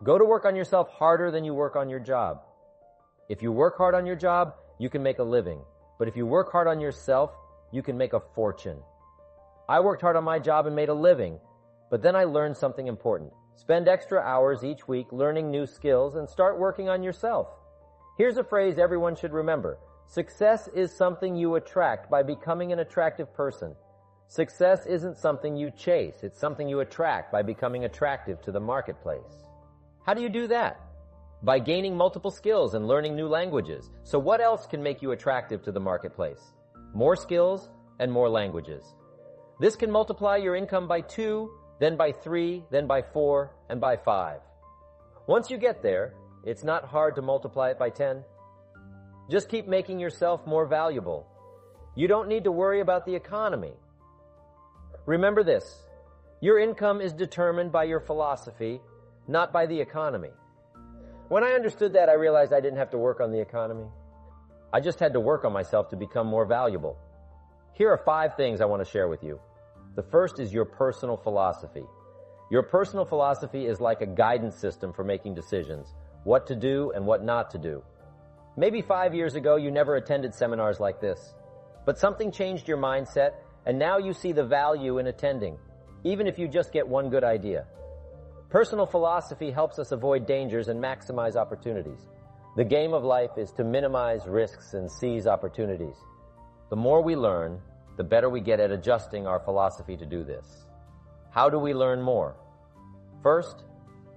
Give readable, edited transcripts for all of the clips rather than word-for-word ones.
Go to work on yourself harder than you work on your job. If you work hard on your job, you can make a living. But if you work hard on yourself, you can make a fortune. I worked hard on my job and made a living, but then I learned something important. Spend extra hours each week learning new skills and start working on yourself. Here's a phrase everyone should remember. Success is something you attract by becoming an attractive person. Success isn't something you chase. It's something you attract by becoming attractive to the marketplace. How do you do that? By gaining multiple skills and learning new languages. So what else can make you attractive to the marketplace? More skills and more languages. This can multiply your income by 2, then by 3, then by 4, and by 5. Once you get there, it's not hard to multiply it by 10. Just keep making yourself more valuable. You don't need to worry about the economy. Remember this, your income is determined by your philosophy, not by the economy. When I understood that, I realized I didn't have to work on the economy. I just had to work on myself to become more valuable. Here are 5 things I want to share with you. The first is your personal philosophy. Your personal philosophy is like a guidance system for making decisions, what to do and what not to do. Maybe 5 years ago you never attended seminars like this, but something changed your mindset and now you see the value in attending, even if you just get one good idea. Personal philosophy helps us avoid dangers and maximize opportunities. The game of life is to minimize risks and seize opportunities. The more we learn, the better we get at adjusting our philosophy to do this. How do we learn more? First,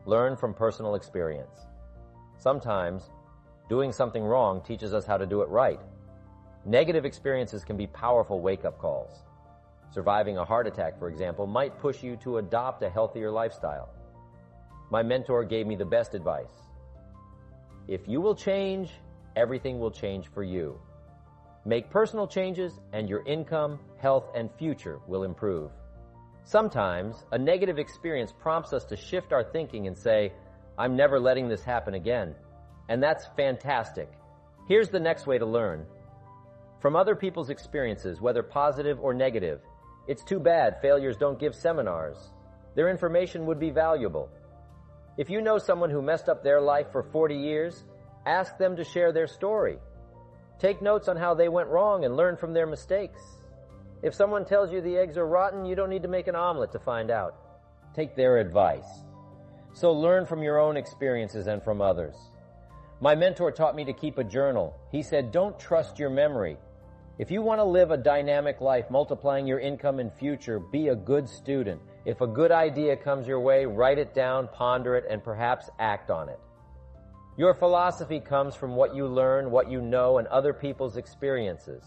learn from personal experience. Sometimes, doing something wrong teaches us how to do it right. Negative experiences can be powerful wake-up calls. Surviving a heart attack, for example, might push you to adopt a healthier lifestyle. My mentor gave me the best advice. If you will change, everything will change for you. Make personal changes and your income, health, and future will improve. Sometimes, a negative experience prompts us to shift our thinking and say, I'm never letting this happen again. And that's fantastic. Here's the next way to learn. From other people's experiences, whether positive or negative, it's too bad failures don't give seminars. Their information would be valuable. If you know someone who messed up their life for 40 years, ask them to share their story. Take notes on how they went wrong and learn from their mistakes. If someone tells you the eggs are rotten, you don't need to make an omelet to find out. Take their advice. So learn from your own experiences and from others. My mentor taught me to keep a journal. He said, don't trust your memory. If you want to live a dynamic life, multiplying your income and future, be a good student. If a good idea comes your way, write it down, ponder it, and perhaps act on it. Your philosophy comes from what you learn, what you know, and other people's experiences.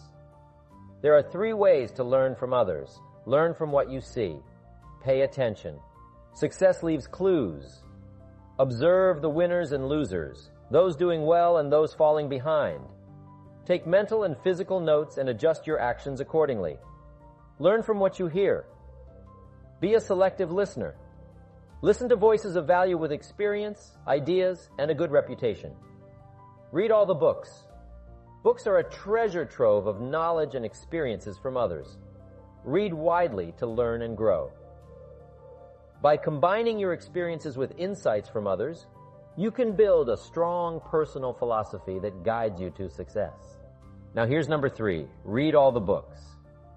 There are 3 ways to learn from others. Learn from what you see. Pay attention. Success leaves clues. Observe the winners and losers, those doing well and those falling behind. Take mental and physical notes and adjust your actions accordingly. Learn from what you hear. Be a selective listener. Listen to voices of value with experience, ideas, and a good reputation. Read all the books. Books are a treasure trove of knowledge and experiences from others. Read widely to learn and grow. By combining your experiences with insights from others, you can build a strong personal philosophy that guides you to success. Now here's number 3. Read all the books.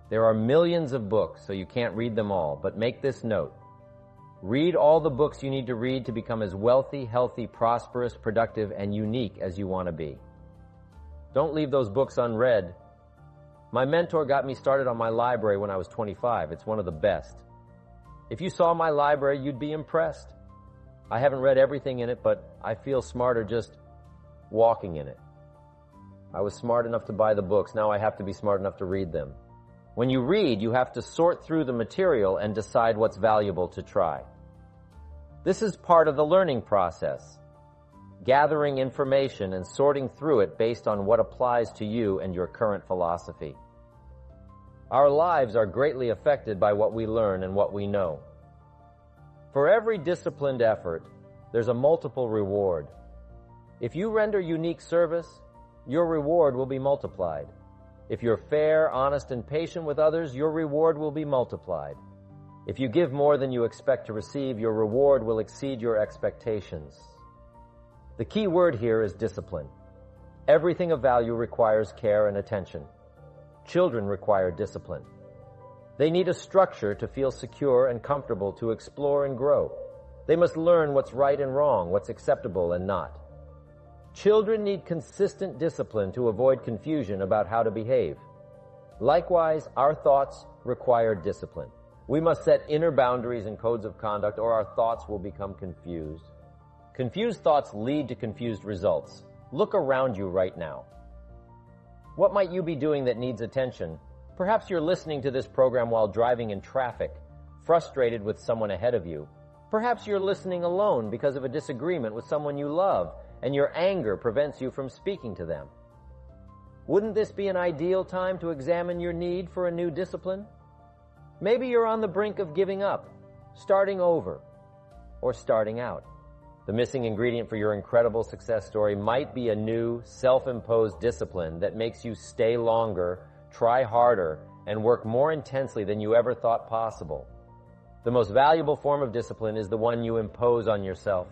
There are millions of books, so you can't read them all, but make this note. Read all the books you need to read to become as wealthy, healthy, prosperous, productive, and unique as you want to be. Don't leave those books unread. My mentor got me started on my library when I was 25. It's one of the best. If you saw my library, you'd be impressed. I haven't read everything in it, but I feel smarter just walking in it. I was smart enough to buy the books. Now I have to be smart enough to read them. When you read, you have to sort through the material and decide what's valuable to try. This is part of the learning process, gathering information and sorting through it based on what applies to you and your current philosophy. Our lives are greatly affected by what we learn and what we know. For every disciplined effort, there's a multiple reward. If you render unique service, your reward will be multiplied. If you're fair, honest, and patient with others, your reward will be multiplied. If you give more than you expect to receive, your reward will exceed your expectations. The key word here is discipline. Everything of value requires care and attention. Children require discipline. They need a structure to feel secure and comfortable to explore and grow. They must learn what's right and wrong, what's acceptable and not. Children need consistent discipline to avoid confusion about how to behave. Likewise, our thoughts require discipline. We must set inner boundaries and codes of conduct, or our thoughts will become confused. Confused thoughts lead to confused results. Look around you right now. What might you be doing that needs attention? Perhaps you're listening to this program while driving in traffic, frustrated with someone ahead of you. Perhaps you're listening alone because of a disagreement with someone you love, and your anger prevents you from speaking to them. Wouldn't this be an ideal time to examine your need for a new discipline? Maybe you're on the brink of giving up, starting over, or starting out. The missing ingredient for your incredible success story might be a new, self-imposed discipline that makes you stay longer, try harder, and work more intensely than you ever thought possible. The most valuable form of discipline is the one you impose on yourself.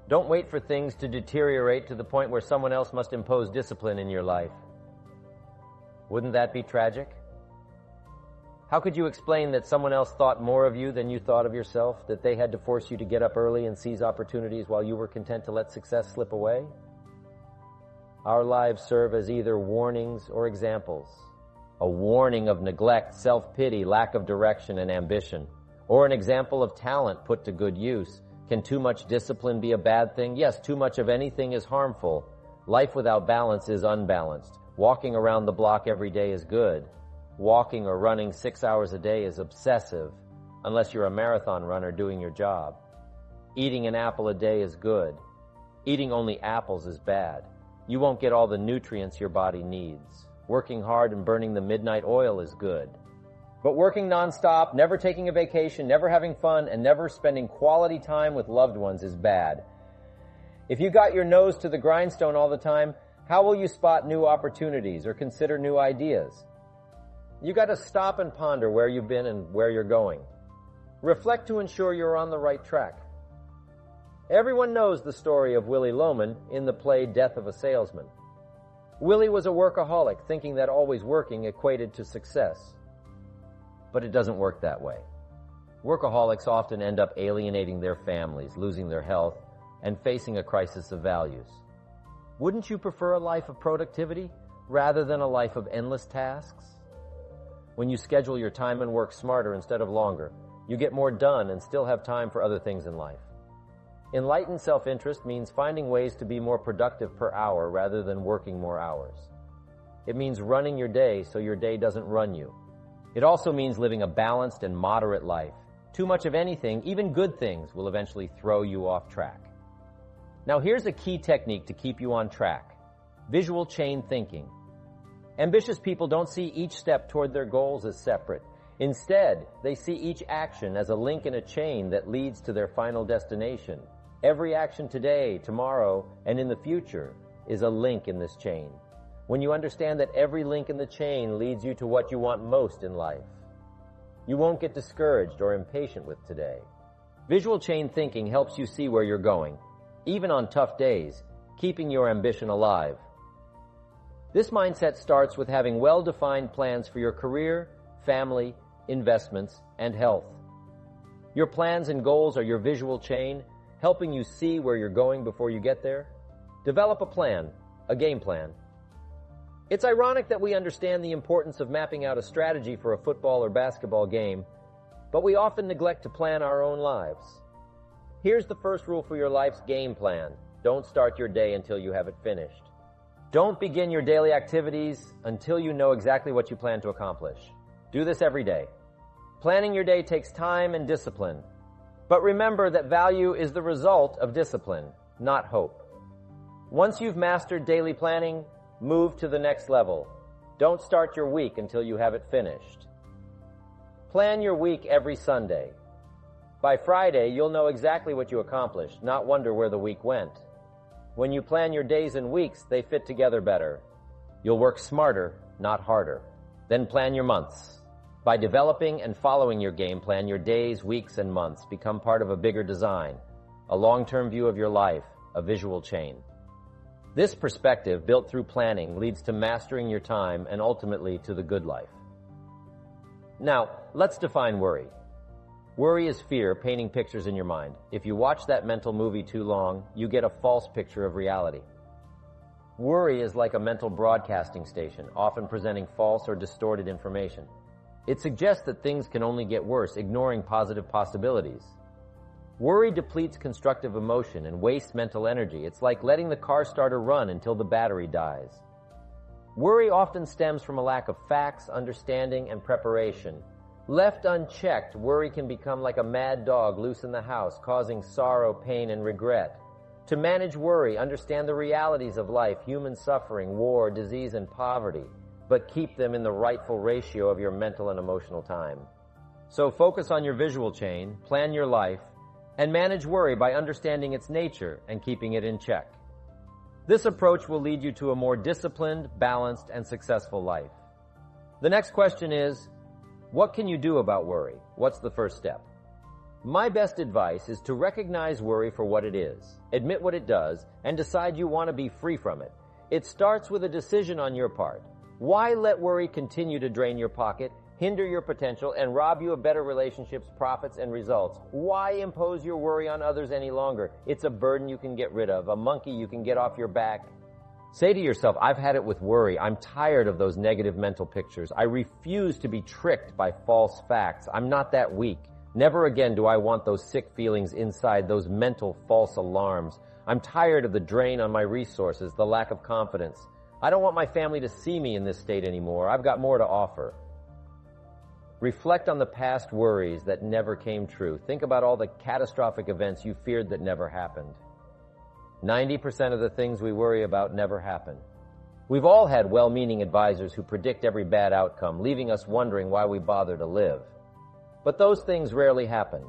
Don't wait for things to deteriorate to the point where someone else must impose discipline in your life. Wouldn't that be tragic? How could you explain that someone else thought more of you than you thought of yourself, that they had to force you to get up early and seize opportunities while you were content to let success slip away? Our lives serve as either warnings or examples. A warning of neglect, self-pity, lack of direction, and ambition, or an example of talent put to good use. Can too much discipline be a bad thing? Yes, too much of anything is harmful. Life without balance is unbalanced. Walking around the block every day is good. Walking or running 6 hours a day is obsessive, unless you're a marathon runner doing your job. Eating an apple a day is good. Eating only apples is bad. You won't get all the nutrients your body needs. Working hard and burning the midnight oil is good. But working nonstop, never taking a vacation, never having fun, and never spending quality time with loved ones is bad. If you got your nose to the grindstone all the time, how will you spot new opportunities or consider new ideas? You got to stop and ponder where you've been and where you're going. Reflect to ensure you're on the right track. Everyone knows the story of Willie Loman in the play Death of a Salesman. Willie was a workaholic, thinking that always working equated to success. But it doesn't work that way. Workaholics often end up alienating their families, losing their health, and facing a crisis of values. Wouldn't you prefer a life of productivity rather than a life of endless tasks? When you schedule your time and work smarter instead of longer, you get more done and still have time for other things in life. Enlightened self-interest means finding ways to be more productive per hour rather than working more hours. It means running your day so your day doesn't run you. It also means living a balanced and moderate life. Too much of anything, even good things, will eventually throw you off track. Now here's a key technique to keep you on track. Visual chain thinking. Ambitious people don't see each step toward their goals as separate. Instead, they see each action as a link in a chain that leads to their final destination. Every action today, tomorrow, and in the future is a link in this chain. When you understand that every link in the chain leads you to what you want most in life, you won't get discouraged or impatient with today. Visual chain thinking helps you see where you're going, even on tough days, keeping your ambition alive. This mindset starts with having well-defined plans for your career, family, investments, and health. Your plans and goals are your visual chain, helping you see where you're going before you get there. Develop a plan, a game plan. It's ironic that we understand the importance of mapping out a strategy for a football or basketball game, but we often neglect to plan our own lives. Here's the first rule for your life's game plan. Don't start your day until you have it finished. Don't begin your daily activities until you know exactly what you plan to accomplish. Do this every day. Planning your day takes time and discipline. But remember that value is the result of discipline, not hope. Once you've mastered daily planning, move to the next level. Don't start your week until you have it finished. Plan your week every Sunday. By Friday, you'll know exactly what you accomplished, not wonder where the week went. When you plan your days and weeks, they fit together better. You'll work smarter, not harder. Then plan your months. By developing and following your game plan, your days, weeks, and months become part of a bigger design, a long-term view of your life, a visual chain. This perspective, built through planning, leads to mastering your time and ultimately to the good life. Now, let's define worry. Worry is fear painting pictures in your mind. If you watch that mental movie too long, you get a false picture of reality. Worry is like a mental broadcasting station, often presenting false or distorted information. It suggests that things can only get worse, ignoring positive possibilities. Worry depletes constructive emotion and wastes mental energy. It's like letting the car starter run until the battery dies. Worry often stems from a lack of facts, understanding, and preparation. Left unchecked, worry can become like a mad dog loose in the house, causing sorrow, pain, and regret. To manage worry, understand the realities of life, human suffering, war, disease, and poverty, but keep them in the rightful ratio of your mental and emotional time. So focus on your visual chain, plan your life, and manage worry by understanding its nature and keeping it in check. This approach will lead you to a more disciplined, balanced, and successful life. The next question is, what can you do about worry? What's the first step? My best advice is to recognize worry for what it is, admit what it does, and decide you want to be free from it. It starts with a decision on your part. Why let worry continue to drain your pocket, hinder your potential, and rob you of better relationships, profits, and results? Why impose your worry on others any longer? It's a burden you can get rid of, a monkey you can get off your back. Say to yourself, I've had it with worry. I'm tired of those negative mental pictures. I refuse to be tricked by false facts. I'm not that weak. Never again do I want those sick feelings inside, those mental false alarms. I'm tired of the drain on my resources, the lack of confidence. I don't want my family to see me in this state anymore. I've got more to offer. Reflect on the past worries that never came true. Think about all the catastrophic events you feared that never happened. 90% of the things we worry about never happen. We've all had well-meaning advisors who predict every bad outcome, leaving us wondering why we bother to live. But those things rarely happen.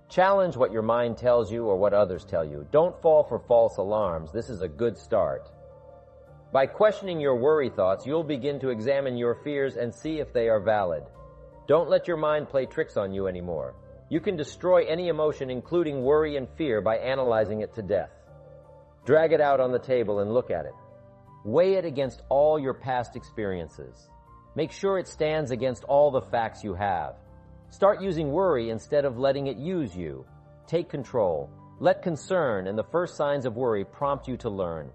Challenge what your mind tells you or what others tell you. Don't fall for false alarms. This is a good start. By questioning your worry thoughts, you'll begin to examine your fears and see if they are valid. Don't let your mind play tricks on you anymore. You can destroy any emotion, including worry and fear, by analyzing it to death. Drag it out on the table and look at it. Weigh it against all your past experiences. Make sure it stands against all the facts you have. Start using worry instead of letting it use you. Take control. Let concern and the first signs of worry prompt you to learn.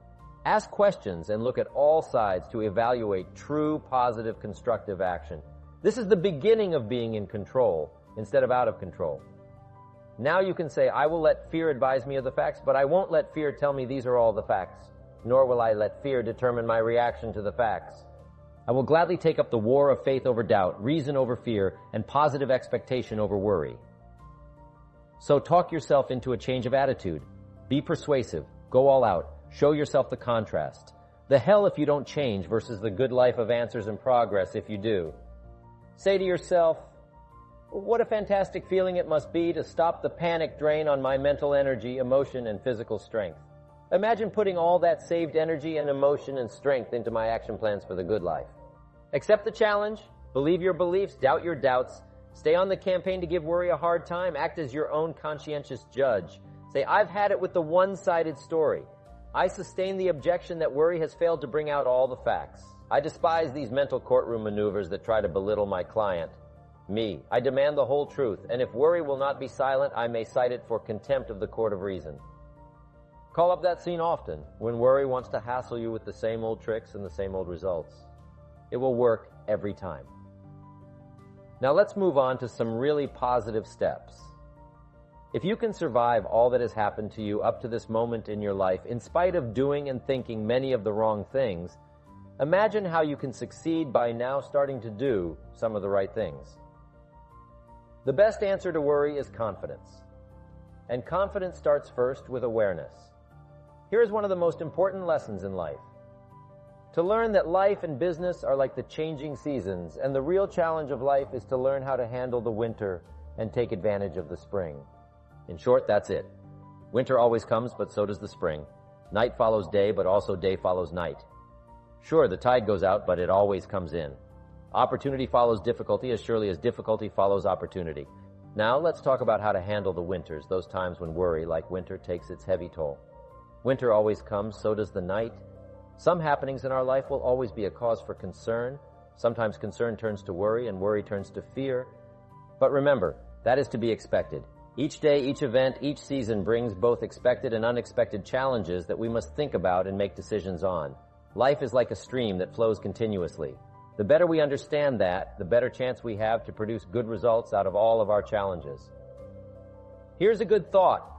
Ask questions and look at all sides to evaluate true, positive, constructive action. This is the beginning of being in control instead of out of control. Now you can say, I will let fear advise me of the facts, but I won't let fear tell me these are all the facts, nor will I let fear determine my reaction to the facts. I will gladly take up the war of faith over doubt, reason over fear, and positive expectation over worry. So talk yourself into a change of attitude. Be persuasive. Go all out. Show yourself the contrast. The hell if you don't change versus the good life of answers and progress if you do. Say to yourself, what a fantastic feeling it must be to stop the panic drain on my mental energy, emotion, and physical strength. Imagine putting all that saved energy and emotion and strength into my action plans for the good life. Accept the challenge, believe your beliefs, doubt your doubts, stay on the campaign to give worry a hard time, act as your own conscientious judge. Say, I've had it with the one-sided story. I sustain the objection that worry has failed to bring out all the facts. I despise these mental courtroom maneuvers that try to belittle my client. Me, I demand the whole truth, and if worry will not be silent, I may cite it for contempt of the court of reason. Call up that scene often when worry wants to hassle you with the same old tricks and the same old results. It will work every time. Now let's move on to some really positive steps. If you can survive all that has happened to you up to this moment in your life, in spite of doing and thinking many of the wrong things, imagine how you can succeed by now starting to do some of the right things. The best answer to worry is confidence. And confidence starts first with awareness. Here is one of the most important lessons in life. To learn that life and business are like the changing seasons, and the real challenge of life is to learn how to handle the winter and take advantage of the spring. In short, that's it. Winter always comes, but so does the spring. Night follows day, but also day follows night. Sure, the tide goes out, but it always comes in. Opportunity follows difficulty as surely as difficulty follows opportunity. Now let's talk about how to handle the winters, those times when worry, like winter, takes its heavy toll. Winter always comes, so does the night. Some happenings in our life will always be a cause for concern. Sometimes concern turns to worry, and worry turns to fear. But remember, that is to be expected. Each day, each event, each season brings both expected and unexpected challenges that we must think about and make decisions on. Life is like a stream that flows continuously. The better we understand that, the better chance we have to produce good results out of all of our challenges. Here's a good thought.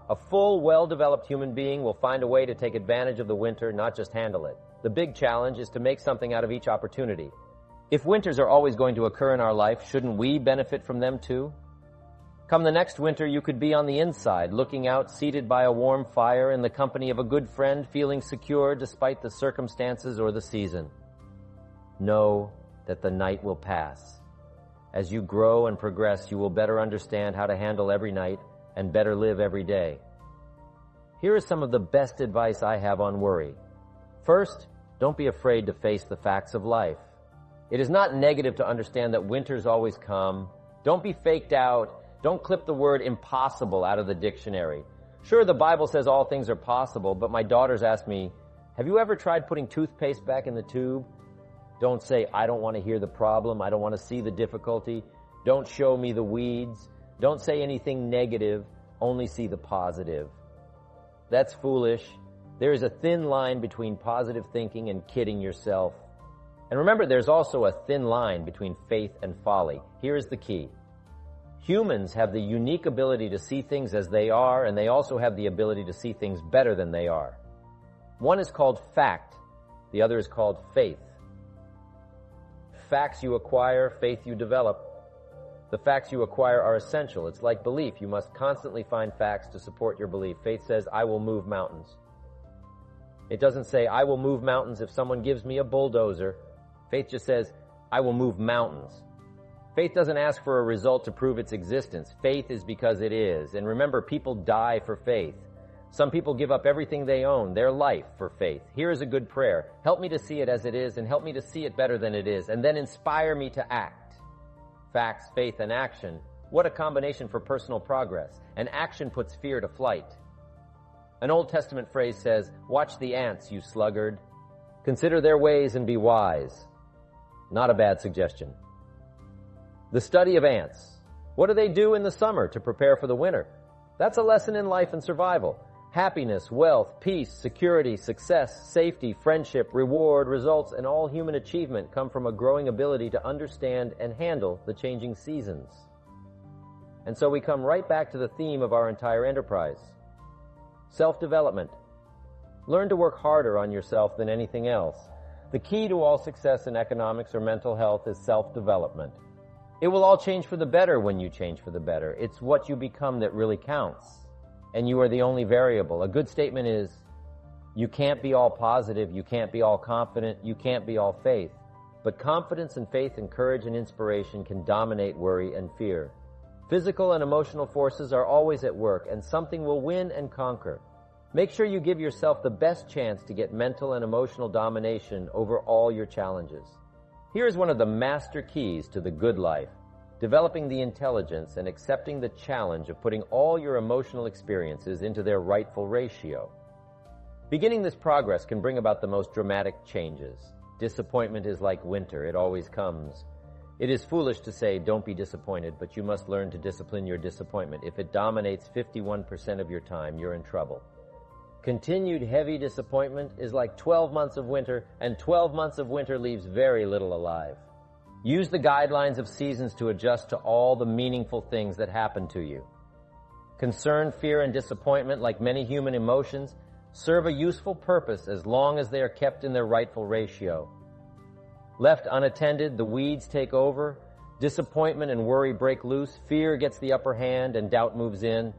A full, well-developed human being will find a way to take advantage of the winter, not just handle it. The big challenge is to make something out of each opportunity. If winters are always going to occur in our life, shouldn't we benefit from them too? Come the next winter, you could be on the inside, looking out, seated by a warm fire, in the company of a good friend, feeling secure despite the circumstances or the season. Know that the night will pass. As you grow and progress, you will better understand how to handle every night and better live every day. Here is some of the best advice I have on worry. First, don't be afraid to face the facts of life. It is not negative to understand that winters always come. Don't be faked out. Don't clip the word impossible out of the dictionary. Sure, the Bible says all things are possible, but my daughters ask me, have you ever tried putting toothpaste back in the tube? Don't say, I don't want to hear the problem. I don't want to see the difficulty. Don't show me the weeds. Don't say anything negative. Only see the positive. That's foolish. There is a thin line between positive thinking and kidding yourself. And remember, there's also a thin line between faith and folly. Here is the key. Humans have the unique ability to see things as they are, and they also have the ability to see things better than they are. One is called fact. The other is called faith. Facts you acquire, faith you develop. The facts you acquire are essential. It's like belief. You must constantly find facts to support your belief. Faith says, I will move mountains. It doesn't say, I will move mountains if someone gives me a bulldozer. Faith just says, I will move mountains. Faith doesn't ask for a result to prove its existence. Faith is because it is. And remember, people die for faith. Some people give up everything they own, their life, for faith. Here is a good prayer. Help me to see it as it is, and help me to see it better than it is, and then inspire me to act. Facts, faith, and action. What a combination for personal progress. And action puts fear to flight. An Old Testament phrase says, watch the ants, you sluggard. Consider their ways and be wise. Not a bad suggestion. The study of ants. What do they do in the summer to prepare for the winter? That's a lesson in life and survival. Happiness, wealth, peace, security, success, safety, friendship, reward, results, and all human achievement come from a growing ability to understand and handle the changing seasons. And so we come right back to the theme of our entire enterprise. Self-development. Learn to work harder on yourself than anything else. The key to all success in economics or mental health is self-development. It will all change for the better when you change for the better. It's what you become that really counts. And you are the only variable. A good statement is, you can't be all positive, you can't be all confident, you can't be all faith. But confidence and faith and courage and inspiration can dominate worry and fear. Physical and emotional forces are always at work, and something will win and conquer. Make sure you give yourself the best chance to get mental and emotional domination over all your challenges. Here is one of the master keys to the good life: developing the intelligence and accepting the challenge of putting all your emotional experiences into their rightful ratio. Beginning this progress can bring about the most dramatic changes. Disappointment is like winter, it always comes. It is foolish to say, don't be disappointed, but you must learn to discipline your disappointment. If it dominates 51% of your time, you're in trouble. Continued heavy disappointment is like 12 months of winter, and 12 months of winter leaves very little alive. Use the guidelines of seasons to adjust to all the meaningful things that happen to you. Concern, fear, and disappointment, like many human emotions, serve a useful purpose as long as they are kept in their rightful ratio. Left unattended, the weeds take over, disappointment and worry break loose, fear gets the upper hand, and doubt moves in.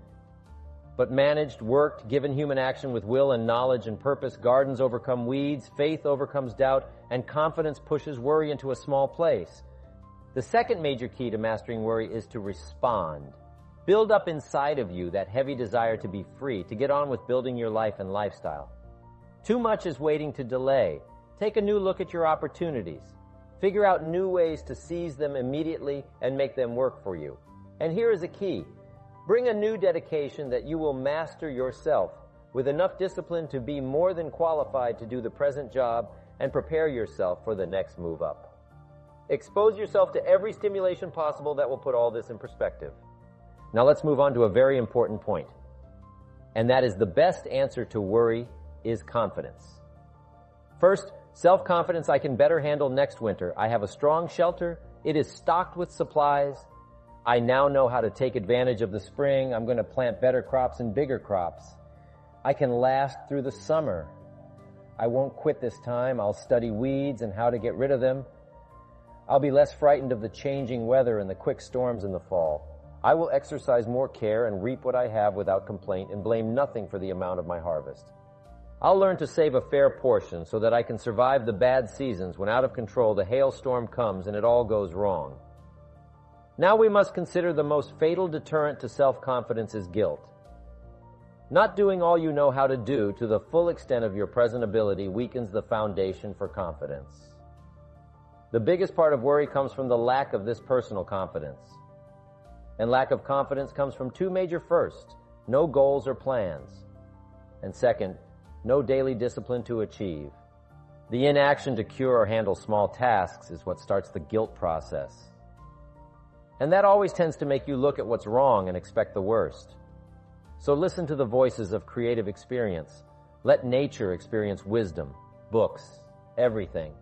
But managed, worked, given human action with will and knowledge and purpose, gardens overcome weeds, faith overcomes doubt, and confidence pushes worry into a small place. The second major key to mastering worry is to respond. Build up inside of you that heavy desire to be free, to get on with building your life and lifestyle. Too much is waiting to delay. Take a new look at your opportunities. Figure out new ways to seize them immediately and make them work for you. And here is a key. Bring a new dedication that you will master yourself with enough discipline to be more than qualified to do the present job and prepare yourself for the next move up. Expose yourself to every stimulation possible that will put all this in perspective. Now let's move on to a very important point. And that is the best answer to worry is confidence. First, self-confidence. I can better handle next winter. I have a strong shelter. It is stocked with supplies. I now know how to take advantage of the spring. I'm going to plant better crops and bigger crops. I can last through the summer. I won't quit this time. I'll study weeds and how to get rid of them. I'll be less frightened of the changing weather and the quick storms in the fall. I will exercise more care and reap what I have without complaint and blame nothing for the amount of my harvest. I'll learn to save a fair portion so that I can survive the bad seasons when out of control the hailstorm comes and it all goes wrong. Now we must consider the most fatal deterrent to self-confidence is guilt. Not doing all you know how to do to the full extent of your present ability weakens the foundation for confidence. The biggest part of worry comes from the lack of this personal confidence. And lack of confidence comes from two major firsts: no goals or plans. And second, no daily discipline to achieve. The inaction to cure or handle small tasks is what starts the guilt process. And that always tends to make you look at what's wrong and expect the worst. So listen to the voices of creative experience. Let nature experience wisdom, books, everything.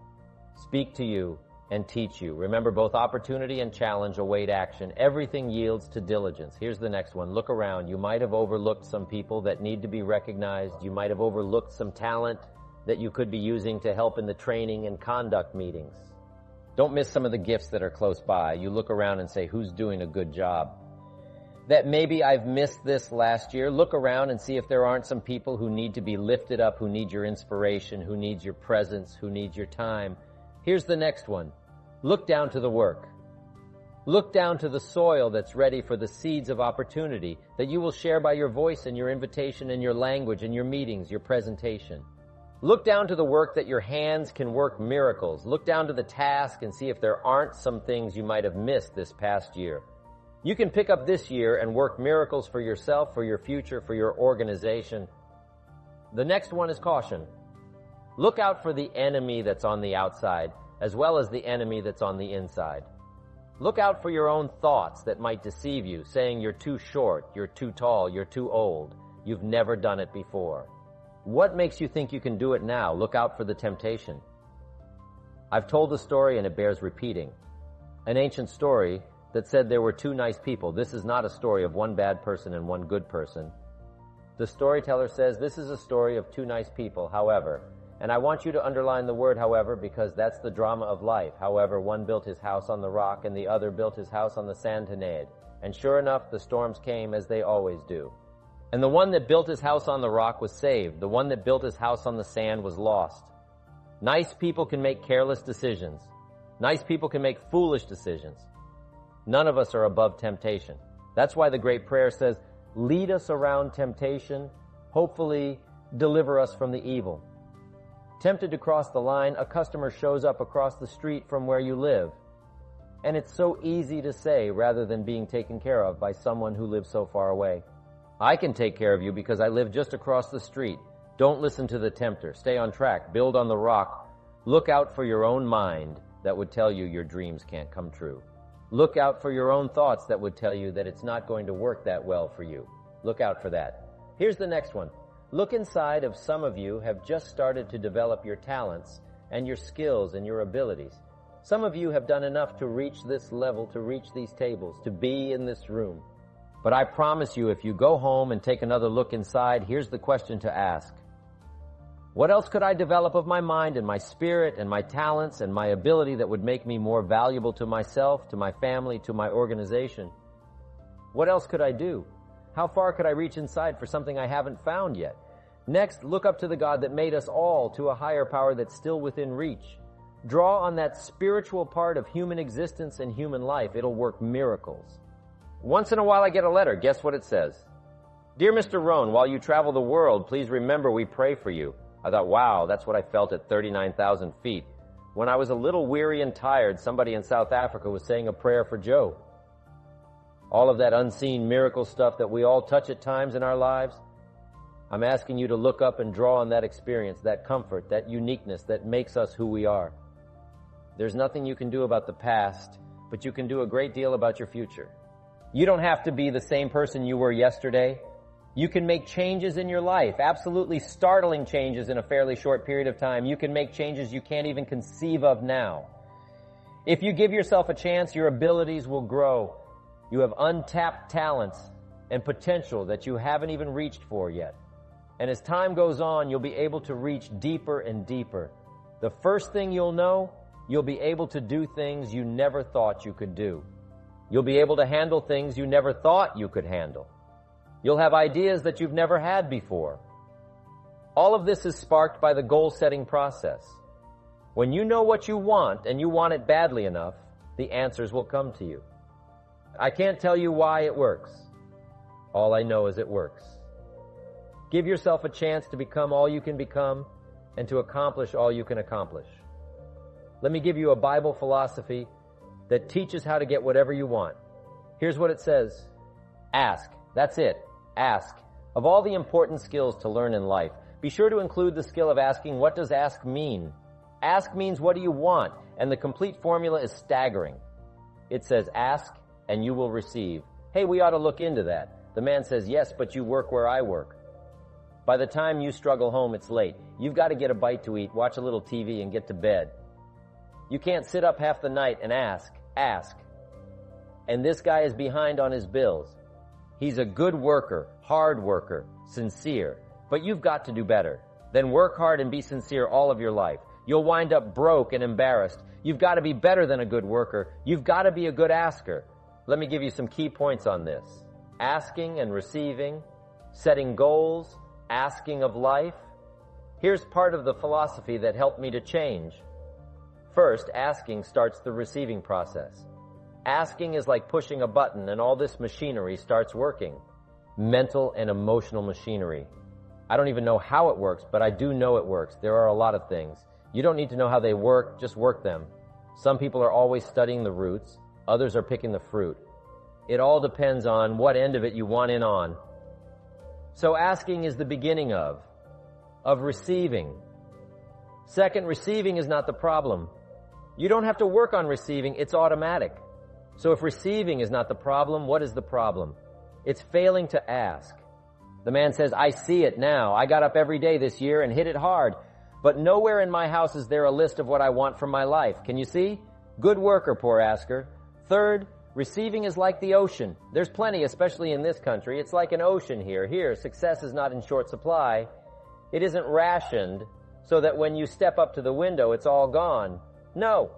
Speak to you and teach you. Remember, both opportunity and challenge await action. Everything yields to diligence. Here's the next one. Look around. You might have overlooked some people that need to be recognized. You might have overlooked some talent that you could be using to help in the training and conduct meetings. Don't miss some of the gifts that are close by. You look around and say, who's doing a good job? That maybe I've missed this last year. Look around and see if there aren't some people who need to be lifted up, who need your inspiration, who needs your presence, who needs your time. Here's the next one. Look down to the work. Look down to the soil that's ready for the seeds of opportunity that you will share by your voice and your invitation and your language and your meetings, your presentation. Look down to the work that your hands can work miracles. Look down to the task and see if there aren't some things you might have missed this past year. You can pick up this year and work miracles for yourself, for your future, for your organization. The next one is caution. Look out for the enemy that's on the outside, as well as the enemy that's on the inside. Look out for your own thoughts that might deceive you, saying you're too short, you're too tall, you're too old, you've never done it before. What makes you think you can do it now? Look out for the temptation. I've told the story and it bears repeating. An ancient story that said there were two nice people. This is not a story of one bad person and one good person. The storyteller says this is a story of two nice people, however. And I want you to underline the word however, because that's the drama of life. However, one built his house on the rock and the other built his house on the sand. And sure enough, the storms came as they always do. And the one that built his house on the rock was saved. The one that built his house on the sand was lost. Nice people can make careless decisions. Nice people can make foolish decisions. None of us are above temptation. That's why the great prayer says, lead us around temptation, hopefully deliver us from the evil. Tempted to cross the line, a customer shows up across the street from where you live. And it's so easy to say rather than being taken care of by someone who lives so far away. I can take care of you because I live just across the street. Don't listen to the tempter. Stay on track. Build on the rock. Look out for your own mind that would tell you your dreams can't come true. Look out for your own thoughts that would tell you that it's not going to work that well for you. Look out for that. Here's the next one. Look inside of some of you have just started to develop your talents and your skills and your abilities. Some of you have done enough to reach this level, to reach these tables, to be in this room. But I promise you, if you go home and take another look inside, here's the question to ask. What else could I develop of my mind and my spirit and my talents and my ability that would make me more valuable to myself, to my family, to my organization? What else could I do? How far could I reach inside for something I haven't found yet? Next, look up to the God that made us all, to a higher power that's still within reach. Draw on that spiritual part of human existence and human life. It'll work miracles. Once in a while I get a letter. Guess what it says? Dear Mr. Rohn, while you travel the world, please remember we pray for you. I thought, wow, that's what I felt at 39,000 feet. When I was a little weary and tired, somebody in South Africa was saying a prayer for Joe. All of that unseen miracle stuff that we all touch at times in our lives, I'm asking you to look up and draw on that experience, that comfort, that uniqueness that makes us who we are. There's nothing you can do about the past, but you can do a great deal about your future. You don't have to be the same person you were yesterday. You can make changes in your life, absolutely startling changes in a fairly short period of time. You can make changes you can't even conceive of now. If you give yourself a chance, your abilities will grow. You have untapped talents and potential that you haven't even reached for yet. And as time goes on, you'll be able to reach deeper and deeper. The first thing you'll know, you'll be able to do things you never thought you could do. You'll be able to handle things you never thought you could handle. You'll have ideas that you've never had before. All of this is sparked by the goal-setting process. When you know what you want, and you want it badly enough, the answers will come to you. I can't tell you why it works. All I know is it works. Give yourself a chance to become all you can become and to accomplish all you can accomplish. Let me give you a Bible philosophy that teaches how to get whatever you want. Here's what it says. Ask. That's it. Ask. Of all the important skills to learn in life, be sure to include the skill of asking, what does ask mean? Ask means, what do you want? And the complete formula is staggering. It says, ask and you will receive. Hey, we ought to look into that. The man says, yes, but you work where I work. By the time you struggle home, it's late. You've got to get a bite to eat, watch a little TV, and get to bed. You can't sit up half the night and ask. And this guy is behind on his bills. He's a good worker, hard worker, sincere. But you've got to do better. Then work hard and be sincere all of your life. You'll wind up broke and embarrassed. You've got to be better than a good worker. You've got to be a good asker. Let me give you some key points on this. Asking and receiving, setting goals, asking of life. Here's part of the philosophy that helped me to change. First, asking starts the receiving process. Asking is like pushing a button and all this machinery starts working. Mental and emotional machinery. I don't even know how it works, but I do know it works. There are a lot of things. You don't need to know how they work, just work them. Some people are always studying the roots, others are picking the fruit. It all depends on what end of it you want in on. So asking is the beginning of receiving. Second, receiving is not the problem. You don't have to work on receiving, it's automatic. So if receiving is not the problem, what is the problem? It's failing to ask. The man says, I see it now. I got up every day this year and hit it hard. But nowhere in my house is there a list of what I want from my life. Can you see? Good worker, poor asker. Third, receiving is like the ocean. There's plenty, especially in this country. It's like an ocean here. Here, success is not in short supply. It isn't rationed so that when you step up to the window, it's all gone. No.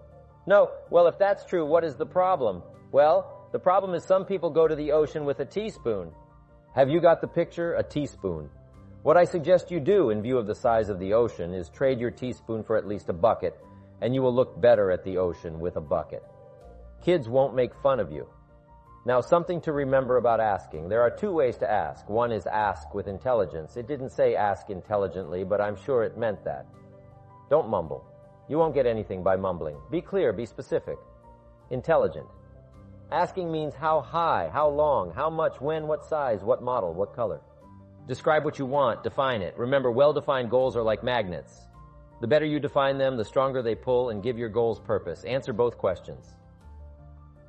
Well, if that's true, what is the problem? Well, the problem is some people go to the ocean with a teaspoon. Have you got the picture? A teaspoon. What I suggest you do in view of the size of the ocean is trade your teaspoon for at least a bucket, and you will look better at the ocean with a bucket. Kids won't make fun of you. Now, something to remember about asking. There are two ways to ask. One is ask with intelligence. It didn't say ask intelligently, but I'm sure it meant that. Don't mumble. You won't get anything by mumbling. Be clear, be specific. Intelligent. Asking means how high, how long, how much, when, what size, what model, what color. Describe what you want, define it. Remember, well-defined goals are like magnets. The better you define them, the stronger they pull, and give your goals purpose. Answer both questions.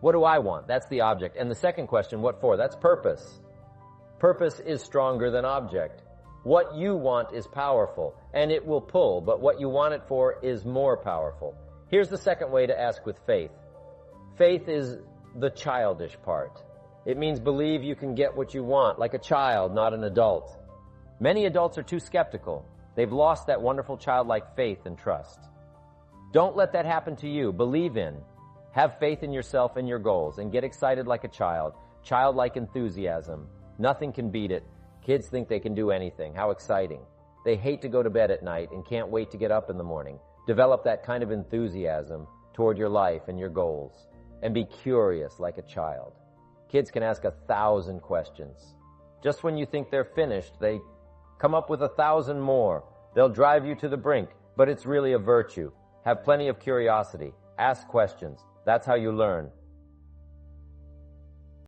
What do I want? That's the object. And the second question, what for? That's purpose. Purpose is stronger than object. What you want is powerful, and it will pull, but what you want it for is more powerful. Here's the second way to ask with faith. Faith is the childish part. It means believe you can get what you want, like a child, not an adult. Many adults are too skeptical. They've lost that wonderful childlike faith and trust. Don't let that happen to you. Believe in. Have faith in yourself and your goals, and get excited like a child. Childlike enthusiasm. Nothing can beat it. Kids think they can do anything. How exciting. They hate to go to bed at night and can't wait to get up in the morning. Develop that kind of enthusiasm toward your life and your goals. And be curious like a child. Kids can ask 1,000 questions. Just when you think they're finished, they come up with 1,000 more. They'll drive you to the brink, but it's really a virtue. Have plenty of curiosity. Ask questions. That's how you learn.